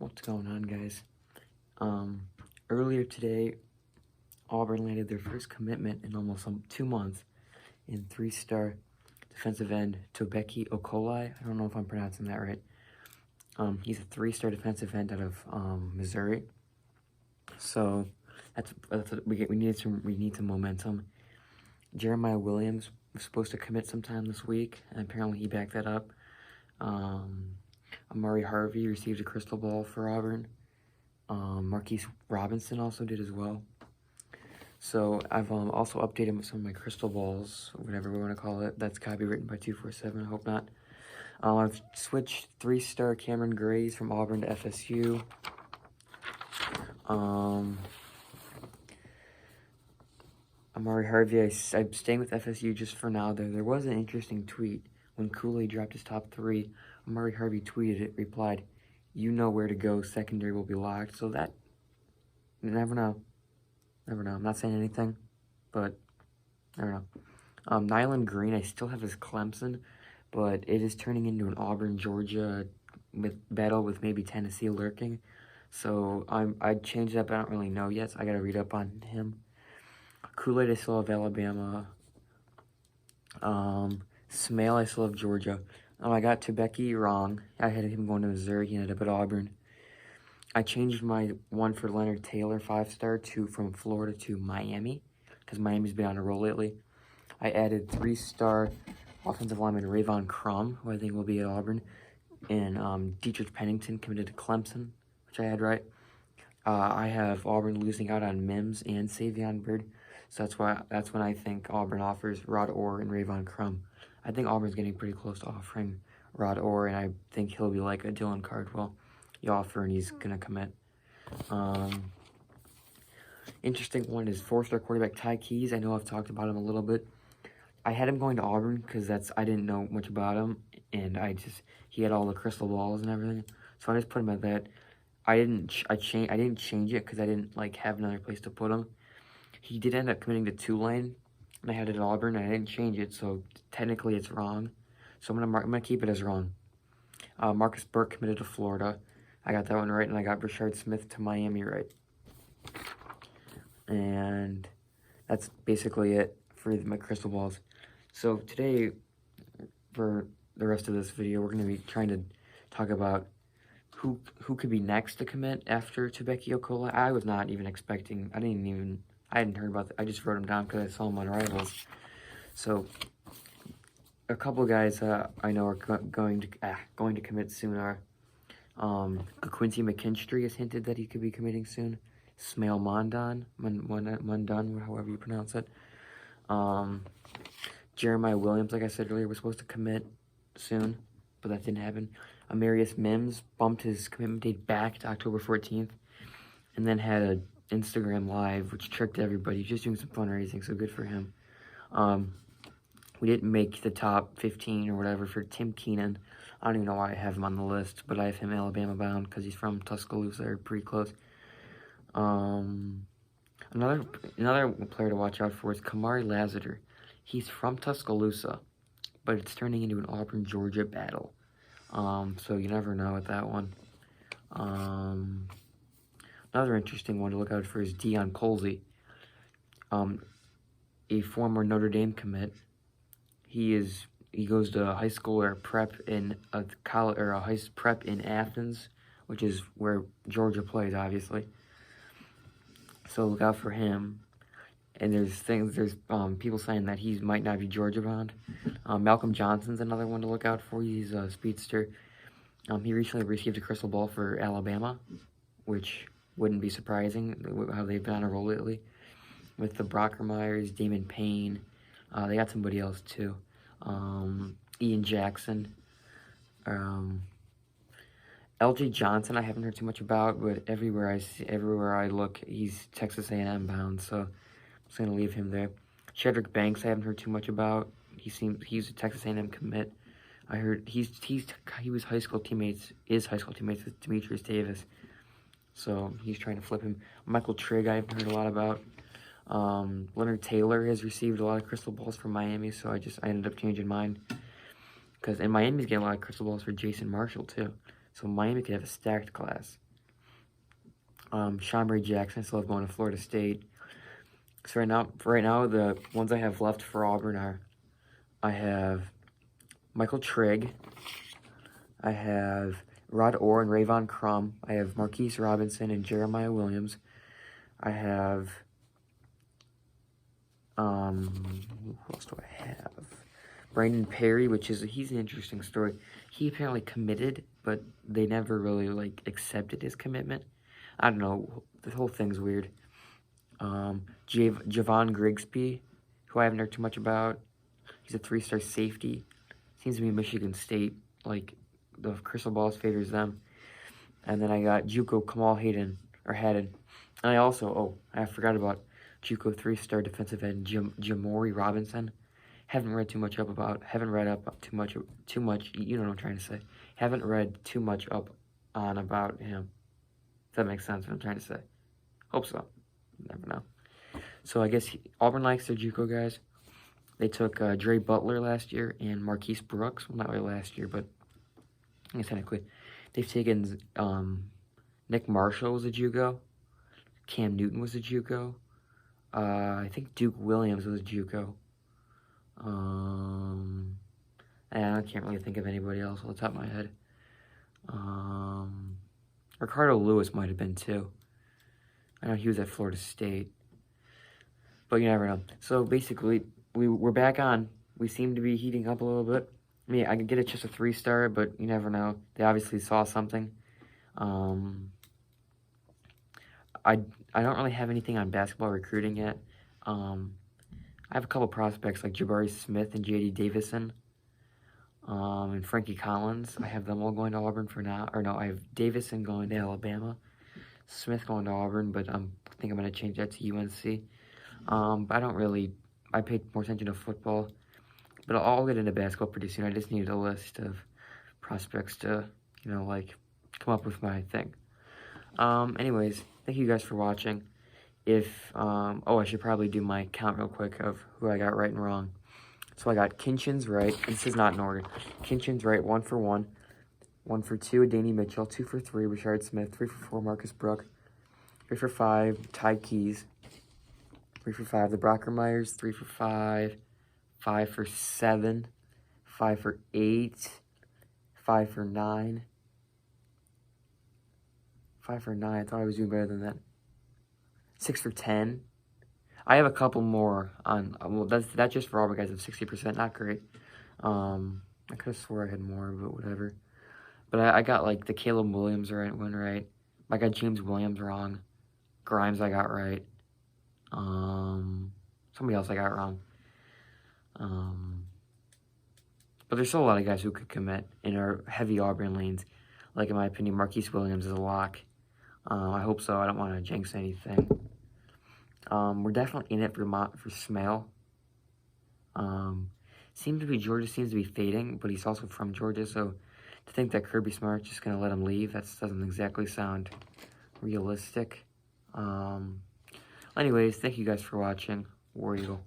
What's going on, guys? Earlier today, Auburn landed their first commitment in almost 2 months in 3-star defensive end Tobechi Okoli. I don't know if I'm pronouncing that right. He's a 3-star defensive end out of Missouri. So that's what we need some momentum. Jeremiah Williams was supposed to commit sometime this week, and apparently he backed that up. Amari Harvey received a crystal ball for Auburn. Marquise Robinson also did as well. So I've also updated some of my crystal balls, whatever we want to call it. That's copywritten by 247. I hope not. I've switched 3-star Cameron Grays from Auburn to FSU. Amari Harvey, I'm staying with FSU just for now. There was an interesting tweet. When Kool-Aid dropped his top 3, Amari Harvey tweeted it, replied, "You know where to go, secondary will be locked." So that, you never know. Never know. I'm not saying anything, but never know. Nyland Green, I still have his Clemson, but it is turning into an Auburn, Georgia battle with maybe Tennessee lurking. So I'd change that, but I don't really know yet, so I got to read up on him. Kool-Aid, I still have Alabama. Smale, I still have Georgia. I got Tobechi wrong. I had him going to Missouri. He ended up at Auburn. I changed my one for Leonard Taylor, 5-star, from Florida to Miami, because Miami's been on a roll lately. I added 3-star offensive lineman Rayvon Crum, who I think will be at Auburn, and Dietrich Pennington committed to Clemson, which I had right. I have Auburn losing out on Mims and Savion Byrd, so that's when I think Auburn offers Rod Orr and Rayvon Crum. I think Auburn's getting pretty close to offering Rod Orr, and I think he'll be like a Dylan Cardwell. You offer and he's going to commit. Interesting one is 4-star quarterback Ty Keys. I know I've talked about him a little bit. I had him going to Auburn because I didn't know much about him, and he had all the crystal balls and everything, so I just put him at that. I didn't change it because I didn't have another place to put him. He did end up committing to Tulane, and I had it at Auburn, and I didn't change it, so technically it's wrong. So I'm gonna keep it as wrong. Marcus Burke committed to Florida. I got that one right, and I got Brashard Smith to Miami right. And that's basically it for my crystal balls. So today, for the rest of this video, we're going to be trying to talk about who could be next to commit after Tobechi Okoli. I was not even expecting, I hadn't heard about I just wrote them down because I saw them on Rivals. So a couple of guys I know are going to commit soon are Quincy McKinstry has hinted that he could be committing soon. Smale Mondon, however you pronounce it. Jeremiah Williams, like I said earlier, was supposed to commit soon, but that didn't happen. Amarius Mims bumped his commitment date back to October 14th, and then had an Instagram Live, which tricked everybody. He's just doing some fundraising, so good for him. We didn't make the top 15 or whatever for Tim Keenan. I don't even know why I have him on the list, but I have him Alabama bound because he's from Tuscaloosa, or pretty close. Another player to watch out for is Kamari Lassiter. He's from Tuscaloosa, but it's turning into an Auburn, Georgia battle. So you never know with that one. Another interesting one to look out for is Deion Colsey, a former Notre Dame commit. He goes to high school or prep in prep in Athens, which is where Georgia plays, obviously. So look out for him. And there's people saying that he might not be Georgia bound. Malcolm Johnson's another one to look out for. He's a speedster. He recently received a crystal ball for Alabama, which wouldn't be surprising how they've been on a roll lately. With the Brockermeyers, Damon Payne. They got somebody else too. Ian Jackson. LJ Johnson, I haven't heard too much about, but everywhere I look, he's Texas A&M bound, so I'm just gonna leave him there. Shedrick Banks, I haven't heard too much about. He's a Texas A&M commit. I heard he was high school teammates with Demetrius Davis, so he's trying to flip him. Michael Trigg, I haven't heard a lot about. Leonard Taylor has received a lot of crystal balls from Miami, so I ended up changing mine. And Miami's getting a lot of crystal balls for Jason Marshall too. So Miami could have a stacked class. Chambray Jackson, I still have going to Florida State. So right now, the ones I have left for Auburn are, I have Michael Trigg, I have Rod Orr and Rayvon Crum, I have Marquise Robinson and Jeremiah Williams, I have, who else do I have? Brandon Perry, he's an interesting story. He apparently committed, but they never really, like, accepted his commitment. I don't know, the whole thing's weird. Javon Grigsby, who I haven't heard too much about. He's a 3-star safety. Seems to be Michigan State. Like, the crystal balls favors them. And then I got JUCO Kamal Haddon. And I forgot about JUCO 3-star defensive end Jamori Robinson. Haven't read too much too much, you know what I'm trying to say. Haven't read too much up on about him. If that makes sense what I'm trying to say. Hope so. Never know. So I guess Auburn likes their JUCO guys. They took Dre Butler last year and Marquise Brooks. Well, not really last year, but I guess technically. They've taken Nick Marshall was a JUCO. Cam Newton was a JUCO. I think Duke Williams was a JUCO. And I can't really think of anybody else off the top of my head. Ricardo Lewis might have been too. I know he was at Florida State. But you never know. So basically, we're back on. We seem to be heating up a little bit. I mean, I could get it just a 3-star, but you never know. They obviously saw something. I don't really have anything on basketball recruiting yet. I have a couple prospects like Jabari Smith and J.D. Davison. And Frankie Collins. I have them all going to Auburn for now. Or no, I have Davison going to Alabama. Smith going to Auburn, but I think I'm going to change that to UNC. But I paid more attention to football. But I'll get into basketball pretty soon. I just needed a list of prospects to, come up with my thing. Anyways, thank you guys for watching. I should probably do my count real quick of who I got right and wrong. So I got Kinchins right. This is not in order. Kinchins right, 1 for 1. 1 for 2, Danny Mitchell. 2 for 3, Richard Smith. 3 for 4, Marcus Brook. 3 for 5, Ty Keys. 3 for 5, the Brockermeyers. 3 for 5. 5 for 7. 5 for 8. 5 for 9. 5 for 9. I thought I was doing better than that. 6 for 10. I have a couple more on. Well, that's just for Auburn guys of 60%. Not great. I could have swore I had more, but whatever. But I got like the Caleb Williams one right. I got James Williams wrong. Grimes I got right. Somebody else I got wrong. But there's still a lot of guys who could commit in our heavy Auburn lanes. Like in my opinion, Marquise Williams is a lock. I hope so. I don't want to jinx anything. We're definitely in it for Smale. Georgia seems to be fading, but he's also from Georgia, so to think that Kirby Smart's just going to let him leave, that doesn't exactly sound realistic. Anyways, thank you guys for watching. War Eagle.